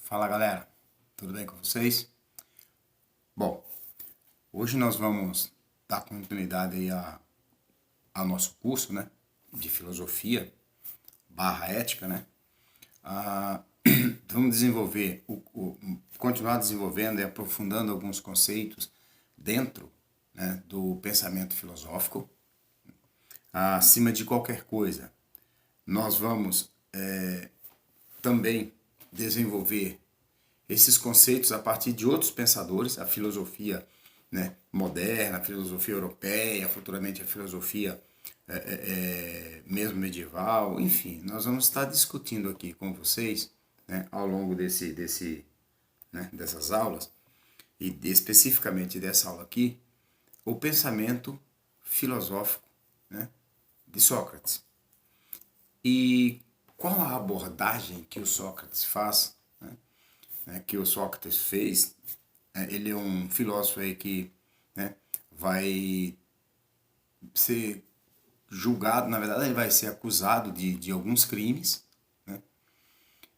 Fala galera, tudo bem com vocês? Bom, hoje nós vamos dar continuidade aí ao nosso curso, né, de filosofia barra ética, né? Ah, vamos desenvolver, continuar desenvolvendo e aprofundando alguns conceitos dentro, né, do pensamento filosófico. Acima de qualquer coisa, nós vamos também desenvolver esses conceitos a partir de outros pensadores, a filosofia, né, moderna, a filosofia europeia, futuramente a filosofia mesmo medieval, enfim, nós vamos estar discutindo aqui com vocês, né, ao longo dessas aulas, e especificamente dessa aula aqui, o pensamento filosófico, né, de Sócrates. E qual a abordagem que o Sócrates faz, que o Sócrates fez? Ele é um filósofo aí que, né, vai ser julgado, na verdade ele vai ser acusado de alguns crimes, né?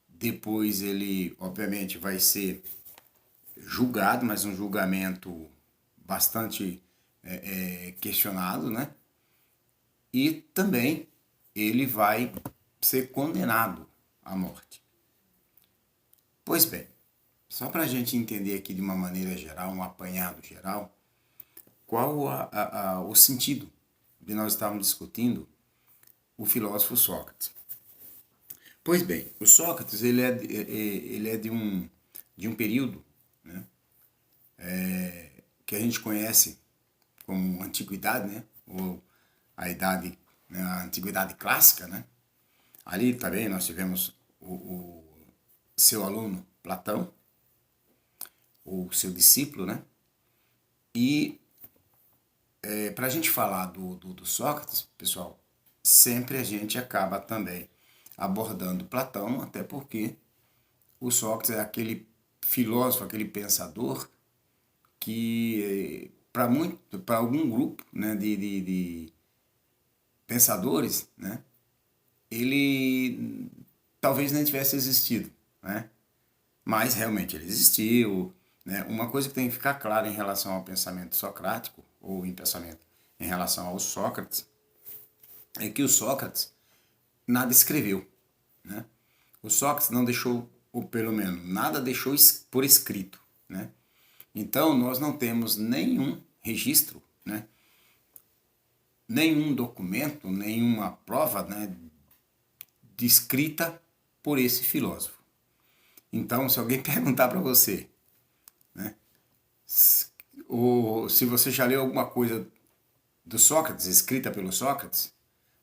Depois ele, obviamente, vai ser julgado, mas um julgamento bastante questionado, né? E também ele vai ser condenado à morte. Pois bem, só para a gente entender aqui de uma maneira geral, um apanhado geral, qual o sentido de nós estarmos discutindo o filósofo Sócrates. Pois bem, o Sócrates ele é de um período, né, que a gente conhece como antiguidade, né, ou a idade, né, a antiguidade clássica, né. Ali também nós tivemos o seu aluno Platão, o seu discípulo, né, e para a gente falar do Sócrates, pessoal, sempre a gente acaba também abordando Platão, até porque o Sócrates é aquele filósofo, aquele pensador que, para algum grupo, né, de pensadores, né, ele talvez nem tivesse existido, né, mas realmente ele existiu. Né? Uma coisa que tem que ficar clara em relação ao pensamento socrático, ou em pensamento em relação ao Sócrates, é que o Sócrates nada escreveu. Né? O Sócrates não deixou, ou pelo menos nada deixou por escrito. Né? Então nós não temos nenhum registro, né? Nenhum documento, nenhuma prova, né, descrita por esse filósofo. Então, se alguém perguntar para você, né, ou se você já leu alguma coisa do Sócrates, escrita pelo Sócrates,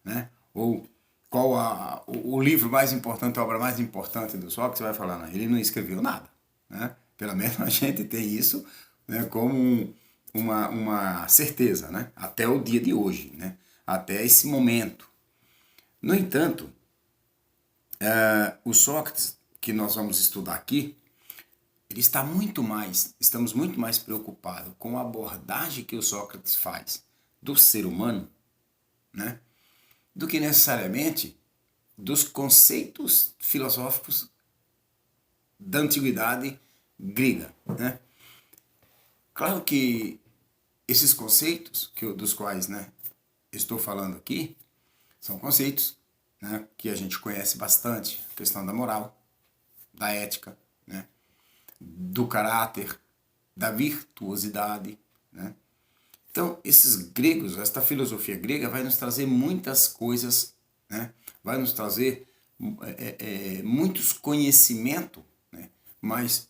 né, ou qual o livro mais importante, a obra mais importante do Sócrates, você vai falar, não, ele não escreveu nada. Né? Pelo menos a gente tem isso, né, como uma certeza, né, até o dia de hoje, né, até esse momento. No entanto, o Sócrates, que nós vamos estudar aqui, ele estamos muito mais preocupados com a abordagem que o Sócrates faz do ser humano, né, do que necessariamente dos conceitos filosóficos da antiguidade grega. Né? Claro que esses conceitos dos quais, né, estou falando aqui são conceitos, né, que a gente conhece bastante, a questão da moral, da ética, né, do caráter, da virtuosidade. Né? Então, esses gregos, esta filosofia grega vai nos trazer muitas coisas, né? Vai nos trazer muitos conhecimentos, né? Mas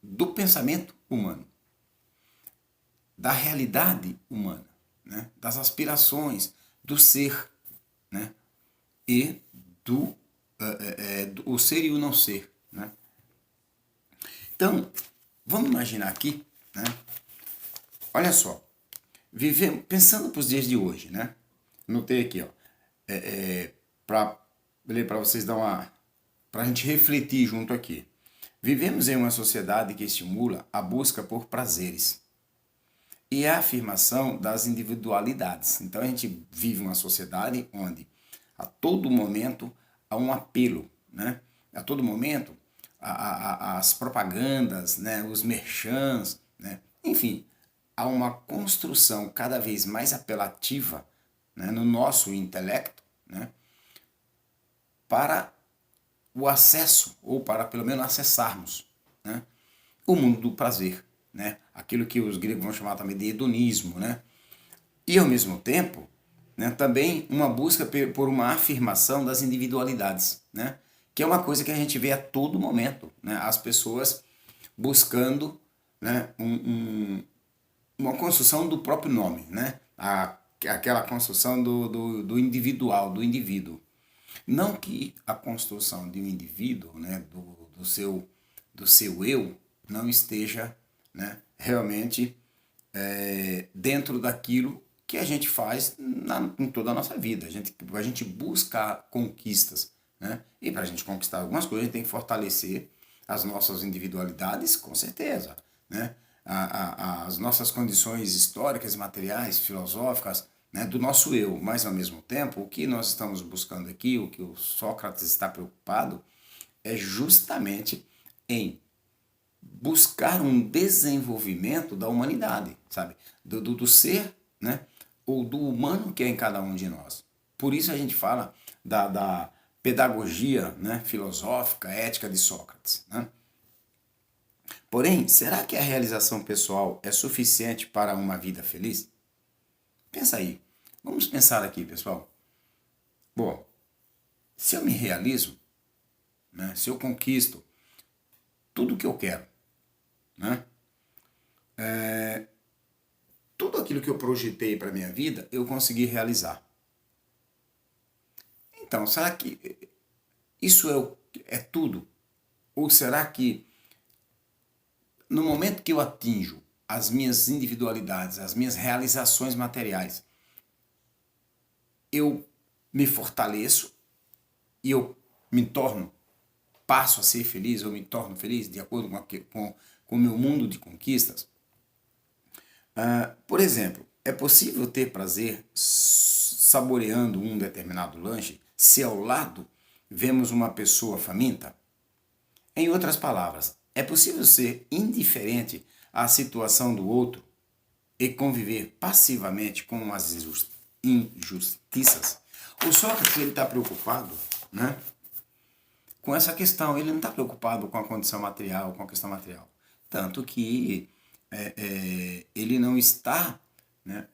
do pensamento humano, da realidade humana, né? Das aspirações, do ser, né? E do o ser e o não ser. Né? Então, vamos imaginar aqui, né? Olha só, pensando para os dias de hoje, né? Notei aqui, ó, para ler para vocês para a gente refletir junto aqui. Vivemos em uma sociedade que estimula a busca por prazeres e a afirmação das individualidades. Então a gente vive uma sociedade onde a todo momento há um apelo, né? A todo momento as propagandas, né, os merchans, né, enfim, há uma construção cada vez mais apelativa, né, no nosso intelecto, né, para o acesso, ou para pelo menos acessarmos, né, o mundo do prazer, né, aquilo que os gregos vão chamar também de hedonismo, né, e ao mesmo tempo, né, também uma busca por uma afirmação das individualidades, né, que é uma coisa que a gente vê a todo momento, né, as pessoas buscando, né, uma construção do próprio nome, né, aquela construção do individual, do indivíduo. Não que a construção de um indivíduo, né, do seu eu, não esteja, né, realmente dentro daquilo que a gente faz em toda a nossa vida. A gente busca conquistas, né? E para a gente conquistar algumas coisas, a gente tem que fortalecer as nossas individualidades, com certeza, né? As nossas condições históricas, materiais, filosóficas, né, do nosso eu. Mas, ao mesmo tempo, o que nós estamos buscando aqui, o que o Sócrates está preocupado, é justamente em buscar um desenvolvimento da humanidade, sabe? Do ser, né? Ou do humano que é em cada um de nós. Por isso a gente fala da pedagogia, né, filosófica, ética de Sócrates, né? Porém, será que a realização pessoal é suficiente para uma vida feliz? Pensa aí. Vamos pensar aqui, pessoal. Bom, se eu me realizo, né, se eu conquisto tudo o que eu quero, né, tudo aquilo que eu projetei para a minha vida, eu consegui realizar. Então, será que isso é tudo? Ou será que no momento que eu atinjo as minhas individualidades, as minhas realizações materiais, eu me fortaleço e eu me torno, passo a ser feliz, eu me torno feliz de acordo com o meu mundo de conquistas? Por exemplo, é possível ter prazer saboreando um determinado lanche se ao lado vemos uma pessoa faminta? Em outras palavras, é possível ser indiferente à situação do outro e conviver passivamente com as injustiças? O Sócrates está preocupado, né, com essa questão. Ele não está preocupado com a condição material, com a questão material. Tanto que ele não está, né,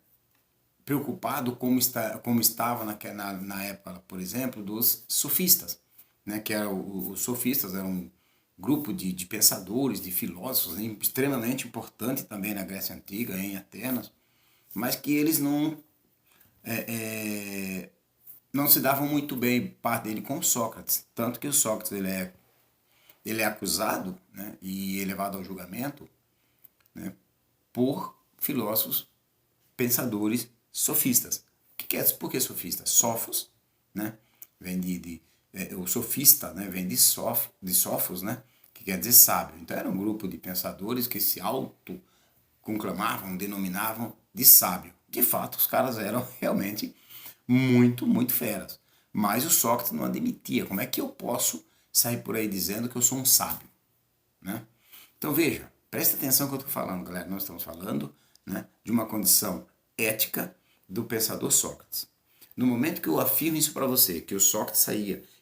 preocupado como estava na época, por exemplo, dos sofistas, né, que os sofistas eram um grupo de pensadores, de filósofos, né, extremamente importante também na Grécia Antiga, em Atenas, mas que eles não se davam muito bem, parte dele, com Sócrates. Tanto que o Sócrates ele é acusado, né, e elevado ao julgamento, né, por filósofos, pensadores sofistas. Por que sofista? Sofos, né, vem o sofista, né, vem de Sófos, né, que quer dizer sábio. Então era um grupo de pensadores que se autoconclamavam, denominavam de sábio. De fato, os caras eram realmente muito, muito feras. Mas o Sócrates não admitia. Como é que eu posso sair por aí dizendo que eu sou um sábio, né? Então veja, presta atenção no que eu estou falando, galera. Nós estamos falando, né, de uma condição ética do pensador Sócrates. No momento que eu afirmo isso para você, que o Sócrates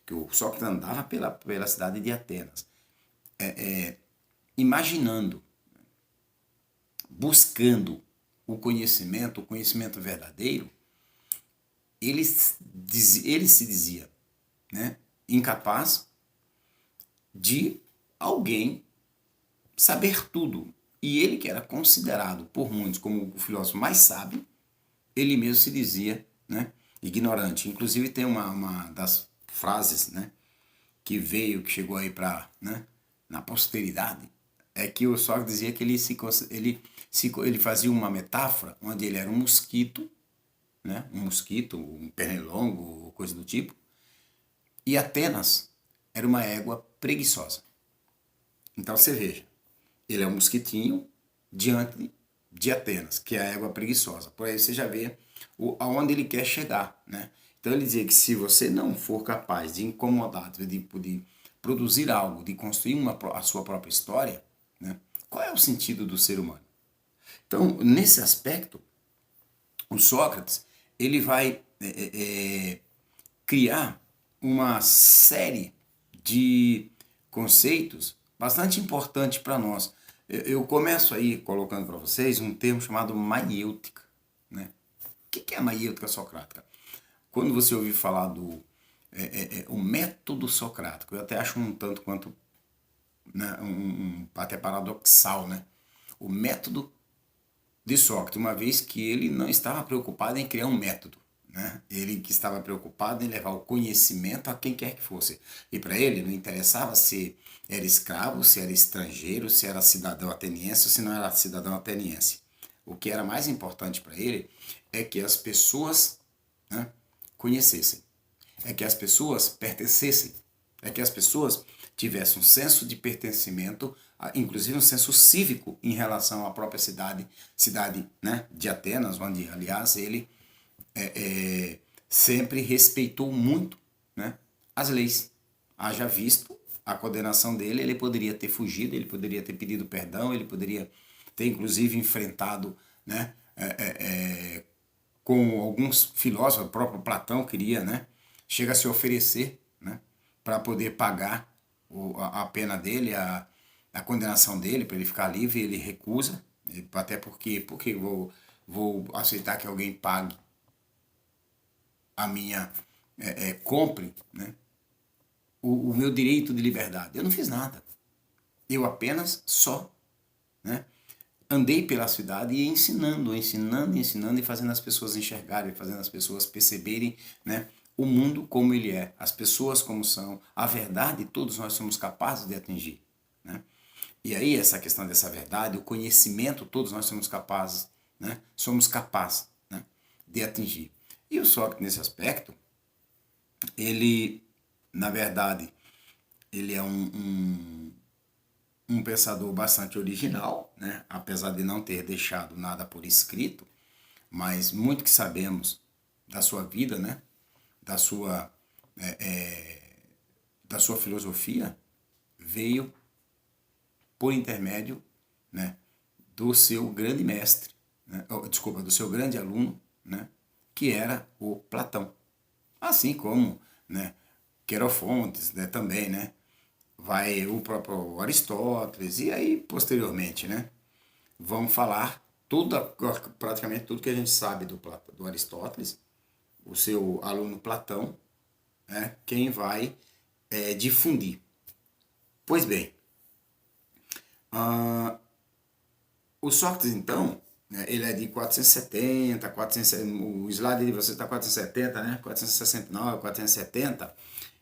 que o Sócrates andava pela cidade de Atenas, imaginando, buscando o conhecimento verdadeiro, ele se dizia, né, incapaz de alguém saber tudo. E ele, que era considerado por muitos como o filósofo mais sábio, ele mesmo se dizia, né, ignorante. Inclusive tem uma das frases, né, que chegou aí né, na posteridade, é que o Sócrates dizia que ele fazia uma metáfora onde ele era um mosquito, né, um pernilongo, coisa do tipo, e Atenas era uma égua preguiçosa. Então você veja, ele é um mosquitinho diante de Atenas, que é a égua preguiçosa. Por aí você já vê aonde ele quer chegar, né? Então ele dizia que se você não for capaz de incomodar, de produzir algo, de construir a sua própria história, né? Qual é o sentido do ser humano? Então, nesse aspecto, o Sócrates ele vai criar uma série de conceitos bastante importantes para nós. Eu começo aí colocando para vocês um termo chamado maiêutica, né? O que é a maiêutica socrática? Quando você ouvir falar do o método socrático, eu até acho um tanto quanto, né, até paradoxal, né? O método de Sócrates, uma vez que ele não estava preocupado em criar um método, né? Ele que estava preocupado em levar o conhecimento a quem quer que fosse. E para ele não interessava se era escravo, se era estrangeiro, se era cidadão ateniense ou se não era cidadão ateniense. O que era mais importante para ele é que as pessoas, né, conhecessem, é que as pessoas pertencessem, é que as pessoas tivessem um senso de pertencimento, inclusive um senso cívico em relação à própria cidade, né, de Atenas, onde, aliás, ele sempre respeitou muito, né, as leis. Haja visto a condenação dele, ele poderia ter fugido, ele poderia ter pedido perdão, ele poderia ter, inclusive, enfrentado, né, com alguns filósofos, o próprio Platão queria, né, chega a se oferecer, né, para poder pagar a pena dele, a condenação dele, para ele ficar livre, ele recusa, até porque vou aceitar que alguém pague a minha, compre, né, o meu direito de liberdade. Eu não fiz nada, eu apenas só, né, andei pela cidade e ensinando e fazendo as pessoas enxergarem, fazendo as pessoas perceberem, né, o mundo como ele é, as pessoas como são, a verdade todos nós somos capazes de atingir, né? E aí essa questão dessa verdade, o conhecimento todos nós somos capazes, né? Somos capazes, né, de atingir. E o Sócrates nesse aspecto, ele, na verdade, ele é um pensador bastante original, né? Apesar de não ter deixado nada por escrito, mas muito que sabemos da sua vida, né? da sua, da sua filosofia, veio por intermédio, né, do seu grande mestre, né? Desculpa, do seu grande aluno, né? Que era o Platão. Assim como, né, Querofontes, né, também, né? Vai o próprio Aristóteles, e aí posteriormente, né, vamos falar praticamente tudo que a gente sabe do Aristóteles, o seu aluno Platão, né, quem vai difundir. Pois bem, o Sócrates, então, né, ele é de 470, 400, o slide de você está 470, né, 469, 470,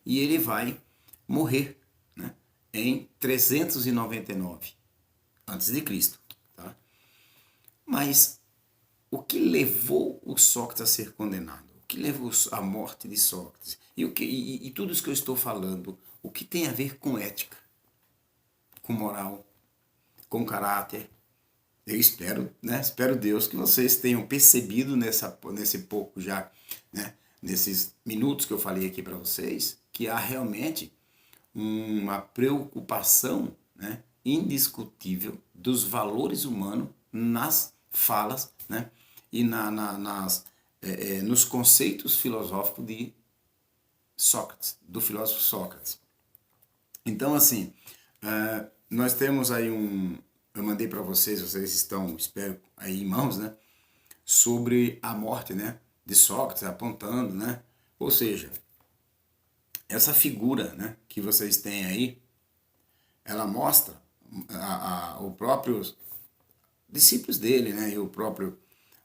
e ele vai morrer, né, em 399 antes de Cristo, tá? Mas o que levou o Sócrates a ser condenado? O que levou à morte de Sócrates? E tudo isso que eu estou falando, o que tem a ver com ética, com moral, com caráter? Eu espero, né? Espero Deus que vocês tenham percebido nesse pouco já, né? Nesses minutos que eu falei aqui para vocês, que há realmente uma preocupação, né, indiscutível dos valores humanos nas falas, né, e nos conceitos filosóficos de Sócrates, do filósofo Sócrates. Então, assim, nós temos aí eu mandei para vocês estão, espero, aí em mãos, né, sobre a morte, né, de Sócrates, apontando, né, ou seja, essa figura, né, que vocês têm aí, ela mostra o próprio discípulos dele, né, e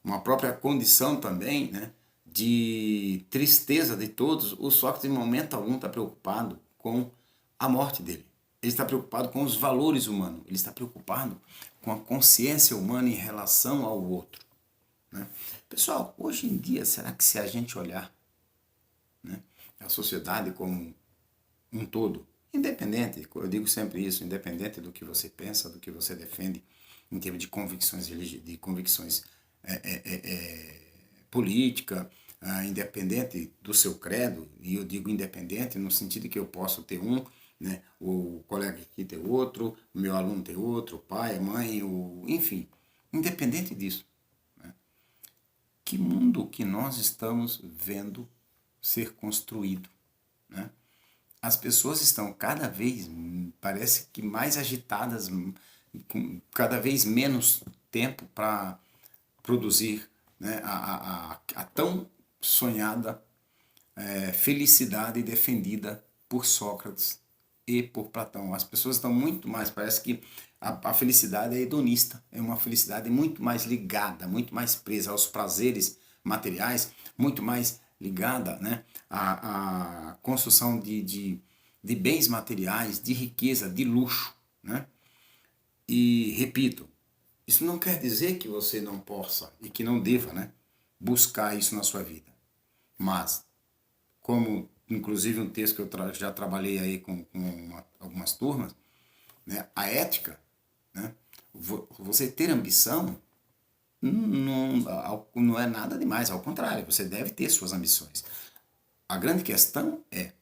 uma própria condição também, né, de tristeza de todos. O Sócrates em momento algum está preocupado com a morte dele. Ele está preocupado com os valores humanos. Ele está preocupado com a consciência humana em relação ao outro, né? Pessoal, hoje em dia, será que se a gente olhar, né, a sociedade como um todo, independente, eu digo sempre isso, independente do que você pensa, do que você defende, em termos de convicções política, independente do seu credo, e eu digo independente no sentido que eu posso ter um, né? O colega aqui tem outro, o meu aluno tem outro, o pai, a mãe, enfim, independente disso. Que mundo que nós estamos vendo ser construído, né? As pessoas estão cada vez, parece que mais agitadas, com cada vez menos tempo para produzir, né, a tão sonhada felicidade defendida por Sócrates e por Platão. As pessoas estão muito mais, parece que a felicidade é hedonista, é uma felicidade muito mais ligada, muito mais presa aos prazeres materiais, muito mais ligada, né, à construção de bens materiais, de riqueza, de luxo. Né? E, repito, isso não quer dizer que você não possa e que não deva, né, buscar isso na sua vida. Mas como inclusive um texto que eu já trabalhei aí com algumas turmas, né? A ética, né? Você ter ambição não é nada demais, ao contrário, você deve ter suas ambições. A grande questão é,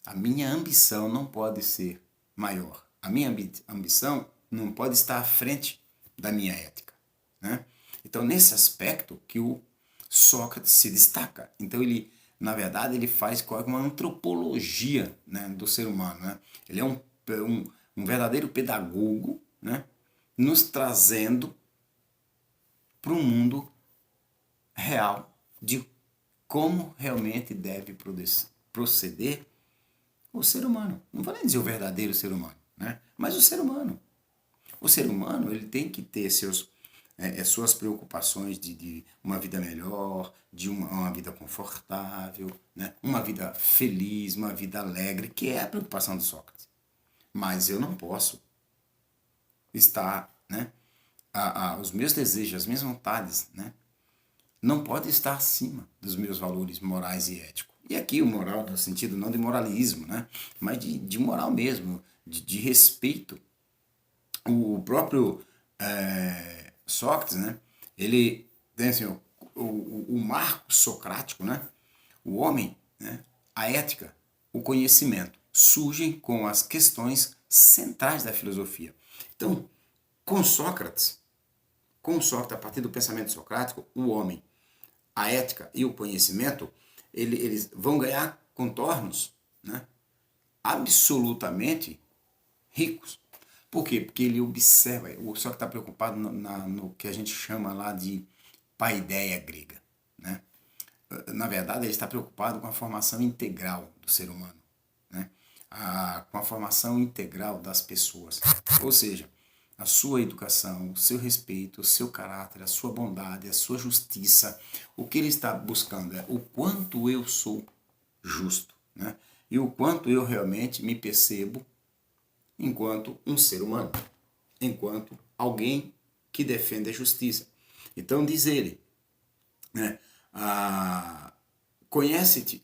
a minha ambição não pode ser maior. A minha ambição não pode estar à frente da minha ética. Né? Então, nesse aspecto que o Sócrates se destaca. Então, ele, na verdade, ele faz quase uma antropologia, né, do ser humano. Né? Ele é um verdadeiro pedagogo, né, nos trazendo para um mundo real de como realmente deve proceder o ser humano. Não vou nem dizer o verdadeiro ser humano, né? Mas o ser humano. O ser humano, ele tem que ter suas preocupações de uma vida melhor, de uma vida confortável, né? Uma vida feliz, uma vida alegre, que é a preocupação do Sócrates. Mas eu não posso estar, né? Os meus desejos, as minhas vontades, né? Não pode estar acima dos meus valores morais e éticos. E aqui o moral no sentido não de moralismo, né? Mas de moral mesmo, de respeito. O próprio Sócrates, né? Ele tem assim, o marco socrático, né? O homem, né? A ética, o conhecimento, surgem com as questões centrais da filosofia. Então, com Sócrates, a partir do pensamento socrático, o homem, a ética e o conhecimento, eles vão ganhar contornos, né, absolutamente ricos. Por quê? Porque ele observa, o Sócrates está preocupado no que a gente chama lá de paideia grega. Né? Na verdade, ele está preocupado com a formação integral do ser humano, né? Com a formação integral das pessoas. Ou seja, a sua educação, o seu respeito, o seu caráter, a sua bondade, a sua justiça. O que ele está buscando é o quanto eu sou justo, né? E o quanto eu realmente me percebo enquanto um ser humano, enquanto alguém que defende a justiça. Então diz ele, né? Conhece-te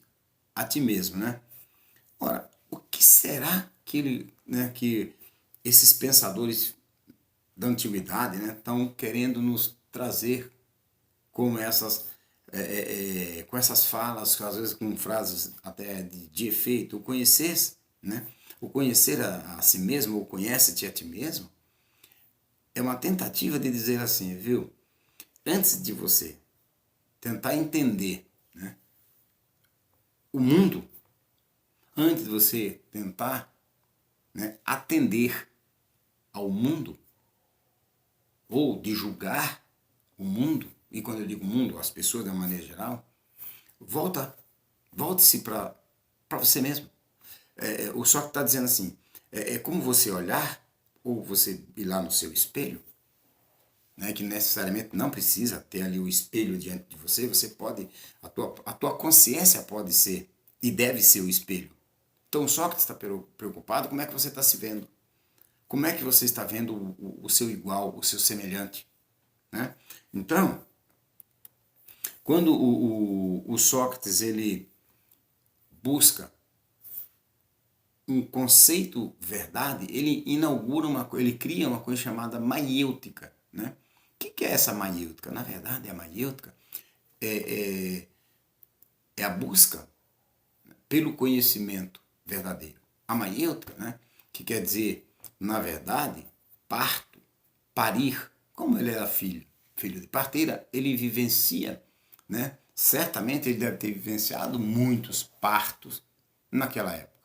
a ti mesmo, né? Ora, o que será que ele, né, que esses pensadores da antiguidade, né, estão querendo nos trazer com essas falas, às vezes com frases até de efeito, o conhecer, né, o conhecer a si mesmo, o conhece-te a ti mesmo, é uma tentativa de dizer assim, viu? Antes de você tentar entender, né, o mundo, antes de você tentar, né, atender ao mundo, ou de julgar o mundo, e quando eu digo mundo, as pessoas de uma maneira geral, volte-se para você mesmo. O Sócrates está dizendo assim, é como você olhar, ou você ir lá no seu espelho, né, que necessariamente não precisa ter ali o espelho diante de você, você pode, a tua consciência pode ser, e deve ser o espelho. Então o Sócrates está preocupado, como é que você está se vendo? Como é que você está vendo o seu igual, o seu semelhante? Né? Então, quando o Sócrates ele busca um conceito verdade, ele inaugura ele cria uma coisa chamada maiêutica. Né? O que é essa maiêutica? Na verdade, a maiêutica é a busca pelo conhecimento verdadeiro. a maiêutica, né? Que quer dizer, na verdade, parto, parir. Como ele era filho de parteira, ele vivencia, né? Certamente ele deve ter vivenciado muitos partos naquela época.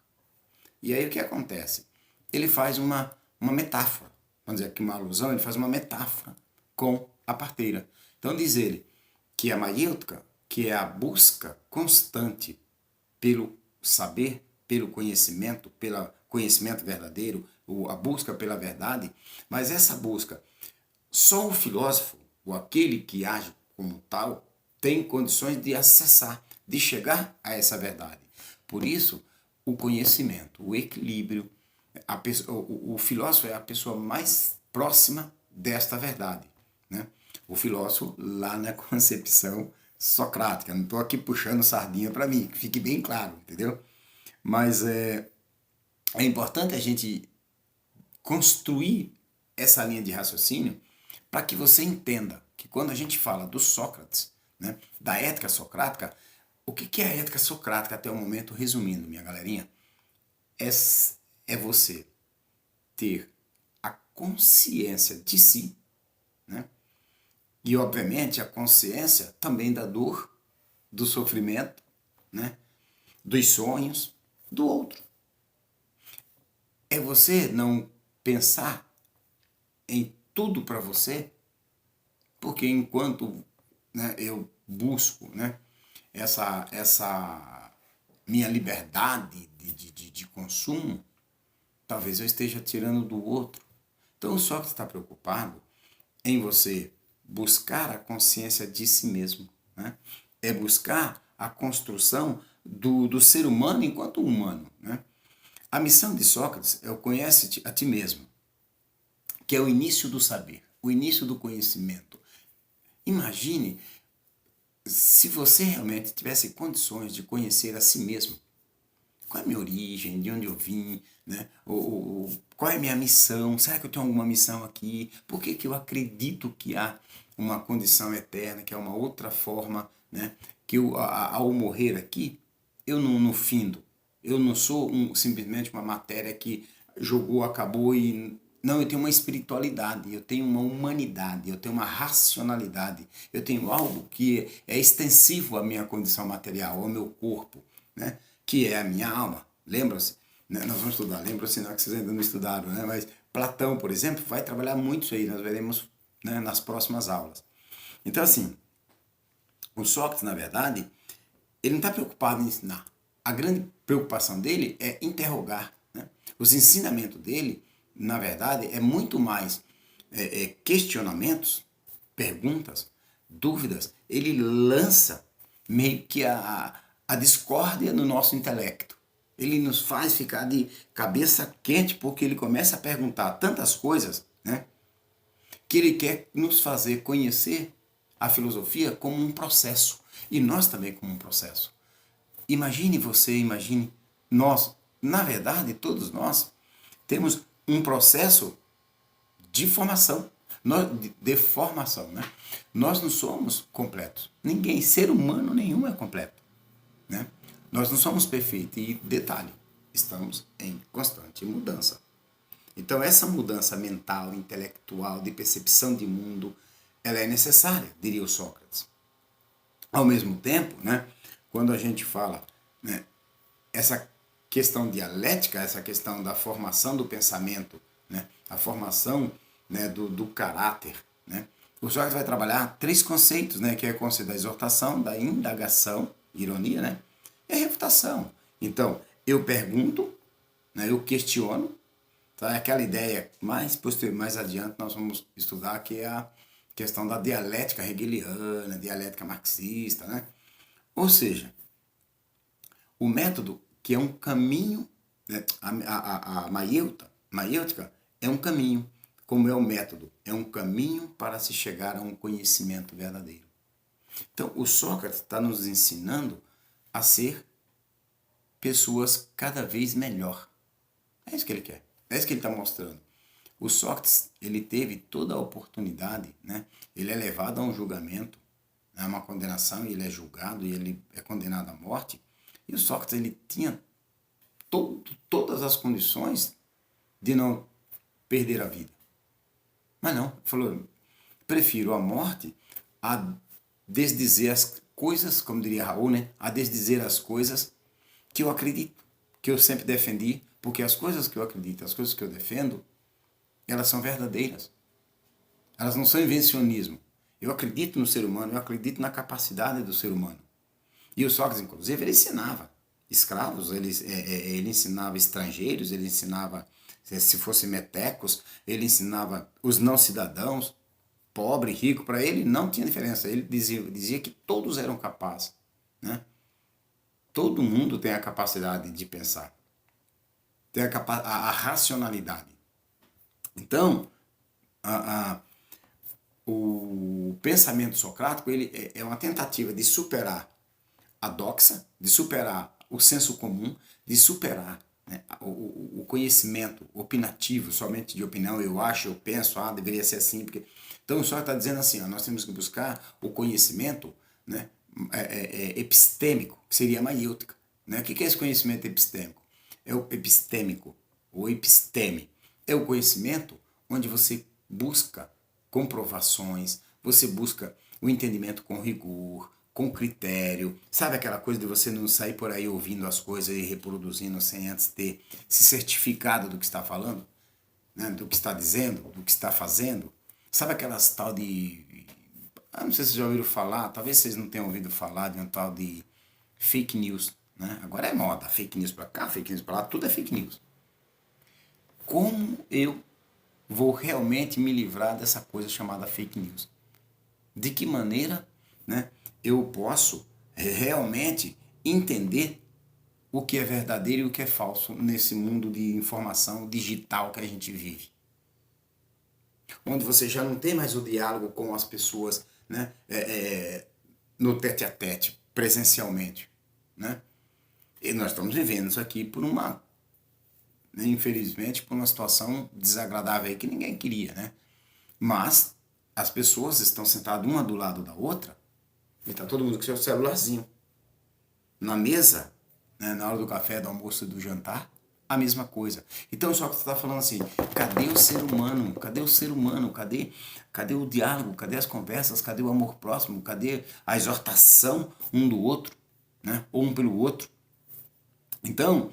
E aí o que acontece? Ele faz uma metáfora, vamos dizer aqui uma alusão, ele faz uma metáfora com a parteira. Então diz ele que a maiêutica, que é a busca constante pelo saber, pelo conhecimento verdadeiro, a busca pela verdade, mas essa busca, só o filósofo, ou aquele que age como tal, tem condições de acessar, de chegar a essa verdade. Por isso, o conhecimento, o equilíbrio, o filósofo é a pessoa mais próxima desta verdade, né? O filósofo lá na concepção socrática. Não estou aqui puxando sardinha para mim, que fique bem claro, entendeu? Mas é importante a gente construir essa linha de raciocínio para que você entenda que quando a gente fala do Sócrates, né, da ética socrática, o que é a ética socrática até o momento, resumindo, minha galerinha, é você ter a consciência de si, né? E, obviamente, a consciência também da dor, do sofrimento, né? Dos sonhos do outro. É você não pensar em tudo para você, porque enquanto, né, eu busco, né, essa minha liberdade de consumo, talvez eu esteja tirando do outro. Então, só que está preocupado em você buscar a consciência de si mesmo, né? É buscar a construção do ser humano enquanto humano, né? A missão de Sócrates é o conhece a ti mesmo, que é o início do saber, o início do conhecimento. Imagine se você realmente tivesse condições de conhecer a si mesmo. Qual é a minha origem, de onde eu vim, né? Qual é a minha missão? Será que eu tenho alguma missão aqui? Por que eu acredito que há uma condição eterna, que é uma outra forma, né? Que ao morrer aqui, eu não findo. Eu não sou simplesmente uma matéria que jogou, acabou e... Não, eu tenho uma espiritualidade, eu tenho uma humanidade, eu tenho uma racionalidade, eu tenho algo que é extensivo à minha condição material, ao meu corpo, né? Que é a minha alma. Lembram-se? Né? Nós vamos estudar, lembram-se, não, que vocês ainda não estudaram, né? Mas Platão, por exemplo, vai trabalhar muito isso aí, nós veremos, né, nas próximas aulas. Então, assim, o Sócrates, na verdade, ele não está preocupado em ensinar. A grande preocupação dele é interrogar, né? Os ensinamentos dele, na verdade, é muito mais questionamentos, perguntas, dúvidas. Ele lança meio que a discórdia no nosso intelecto. Ele nos faz ficar de cabeça quente porque ele começa a perguntar tantas coisas, né, que ele quer nos fazer conhecer a filosofia como um processo e nós também como um processo. Imagine você, imagine nós. Na verdade, todos nós temos um processo de formação, de formação, né? Nós não somos completos. Ninguém, ser humano nenhum é completo, né? Nós não somos perfeitos. E detalhe, estamos em constante mudança. Então essa mudança mental, intelectual, de percepção de mundo, ela é necessária, diria o Sócrates. Ao mesmo tempo, né, quando a gente fala, né, essa questão dialética, essa questão da formação do pensamento, né, a formação, né, do caráter, né, o Sócrates vai trabalhar três conceitos, né, que é o conceito da exortação, da indagação, ironia, né, e a refutação. Então, eu pergunto, né, eu questiono, tá, é aquela ideia mais adiante nós vamos estudar, que é a questão da dialética hegeliana, dialética marxista, né? Ou seja, o método, que é um caminho, né? A maiêutica é um caminho, como é o método, é um caminho para se chegar a um conhecimento verdadeiro. Então, o Sócrates está nos ensinando a ser pessoas cada vez melhor. É isso que ele quer, é isso que ele está mostrando. O Sócrates, ele teve toda a oportunidade, né? Ele é levado a um julgamento, a uma condenação, e ele é julgado, e ele é condenado à morte. E o Sócrates, ele tinha todas as condições de não perder a vida. Mas não, ele falou, prefiro a morte a desdizer as coisas, como diria Raul, né? A desdizer as coisas que eu acredito, que eu sempre defendi, porque as coisas que eu acredito, as coisas que eu defendo, elas são verdadeiras. Elas não são invencionismo. Eu acredito no ser humano, eu acredito na capacidade do ser humano. E o Sócrates, inclusive, ele ensinava escravos, ele ensinava estrangeiros, ele ensinava, se fossem metecos, ele ensinava os não cidadãos, pobre, rico, para ele não tinha diferença. Ele dizia que todos eram capazes, né? Todo mundo tem a capacidade de pensar, tem a racionalidade. Então, o pensamento socrático ele é uma tentativa de superar a doxa, de superar o senso comum, de superar, né, o conhecimento opinativo, somente de opinião, eu acho, eu penso, deveria ser assim. Porque... Então o Sócrates está dizendo assim, nós temos que buscar o conhecimento, né, epistêmico, que seria a maiêutica. Né? O que é esse conhecimento epistêmico? É o epistêmico, ou episteme. É o conhecimento onde você busca comprovações, você busca o entendimento com rigor, com critério. Sabe aquela coisa de você não sair por aí ouvindo as coisas e reproduzindo sem antes ter se certificado do que está falando, né? Do que está dizendo, do que está fazendo? Sabe aquelas tal de... não sei se vocês já ouviram falar, talvez vocês não tenham ouvido falar de um tal de fake news. Né? Agora é moda, fake news para cá, fake news para lá, tudo é fake news. Como eu vou realmente me livrar dessa coisa chamada fake news? De que maneira, né, eu posso realmente entender o que é verdadeiro e o que é falso nesse mundo de informação digital que a gente vive? Onde você já não tem mais o diálogo com as pessoas, né, no tete-a-tete, presencialmente. Né? E nós estamos vivendo isso aqui por uma... infelizmente, por uma situação desagradável aí que ninguém queria, né? Mas as pessoas estão sentadas uma do lado da outra e está todo mundo com seu celularzinho. Na mesa, né, na hora do café, do almoço e do jantar, a mesma coisa. Então só que você está falando assim, cadê o ser humano? Cadê o ser humano? Cadê o diálogo? Cadê as conversas? Cadê o amor próximo? Cadê a exortação um do outro? Né? Ou um pelo outro? Então,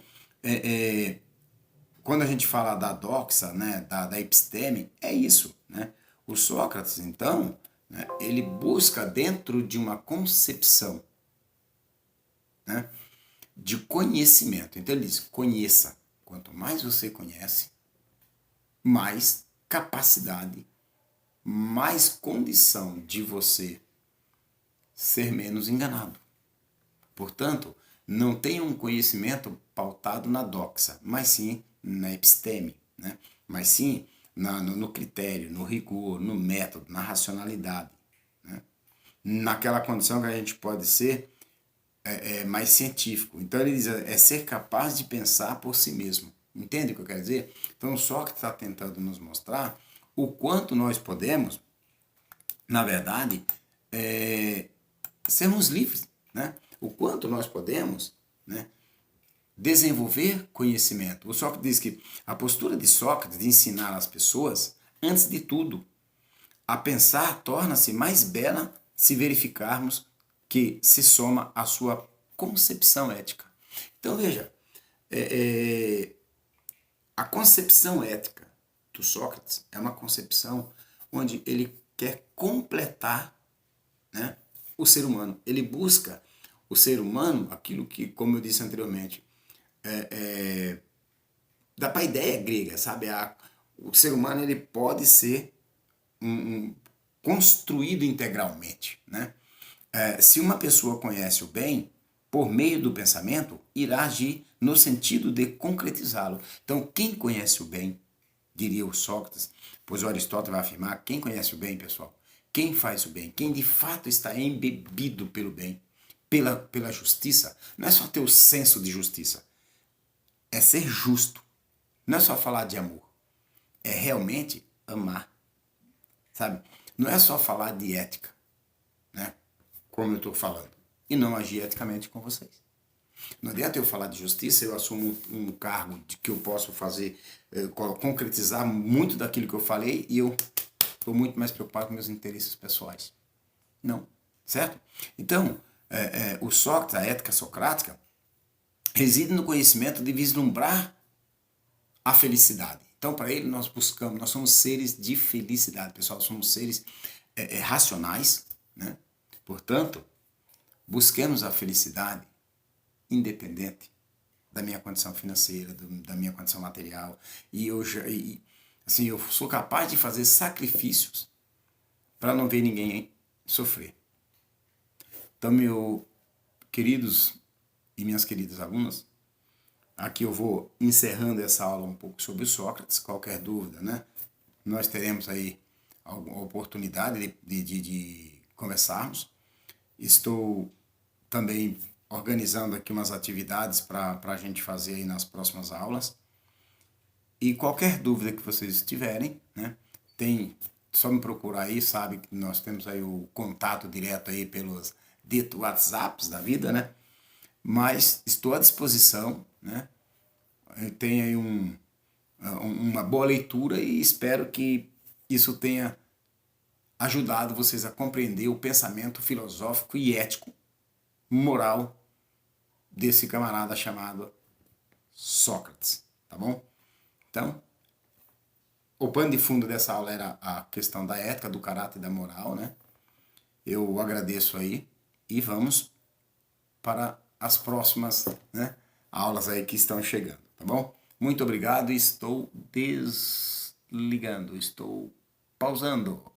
quando a gente fala da doxa, né, da episteme, é isso. Né? O Sócrates, então, né, ele busca dentro de uma concepção, né, de conhecimento. Então ele diz, conheça. Quanto mais você conhece, mais capacidade, mais condição de você ser menos enganado. Portanto, não tenha um conhecimento pautado na doxa, mas sim na episteme, né? Mas sim no critério, no rigor, no método, na racionalidade. Né? Naquela condição que a gente pode ser mais científico. Então ele diz, é ser capaz de pensar por si mesmo. Entende o que eu quero dizer? Então Sócrates está tentando nos mostrar o quanto nós podemos, na verdade, sermos livres, né? O quanto nós podemos, né, desenvolver conhecimento. O Sócrates diz que a postura de Sócrates de ensinar as pessoas, antes de tudo, a pensar torna-se mais bela se verificarmos que se soma à sua concepção ética. Então veja, a concepção ética do Sócrates é uma concepção onde ele quer completar, né, o ser humano. Ele busca o ser humano, aquilo que, como eu disse anteriormente, dá para a ideia grega, sabe? O ser humano ele pode ser construído integralmente, né? Se uma pessoa conhece o bem, por meio do pensamento, irá agir no sentido de concretizá-lo. Então, quem conhece o bem, diria o Sócrates, pois o Aristóteles vai afirmar, quem conhece o bem, pessoal? Quem faz o bem? Quem de fato está embebido pelo bem, pela justiça, não é só ter o senso de justiça, é ser justo. Não é só falar de amor, é realmente amar, sabe? Não é só falar de ética, né? Como eu estou falando, e não agir eticamente com vocês. Não adianta eu falar de justiça, eu assumo um cargo de que eu posso fazer, concretizar muito daquilo que eu falei e eu estou muito mais preocupado com meus interesses pessoais. Não, certo? Então, o Sócrates, a ética socrática, reside no conhecimento de vislumbrar a felicidade. Então, para ele, nós somos seres de felicidade, pessoal, somos seres racionais, né? Portanto, busquemos a felicidade independente da minha condição financeira, da minha condição material. E assim, eu sou capaz de fazer sacrifícios para não ver ninguém sofrer. Então, meus queridos e minhas queridas alunas, aqui eu vou encerrando essa aula um pouco sobre Sócrates. Qualquer dúvida, né? Nós teremos aí a oportunidade de conversarmos. Estou também organizando aqui umas atividades para a gente fazer aí nas próximas aulas. E qualquer dúvida que vocês tiverem, né, só me procurar aí, sabe que nós temos aí o contato direto aí pelos dito WhatsApps da vida, né? Mas estou à disposição, né? Tenha aí uma boa leitura e espero que isso tenha ajudado vocês a compreender o pensamento filosófico e ético, moral desse camarada chamado Sócrates, tá bom? Então, o pano de fundo dessa aula era a questão da ética, do caráter e da moral, né? Eu agradeço aí e vamos para as próximas, né, aulas aí que estão chegando, tá bom? Muito obrigado e estou desligando, estou pausando.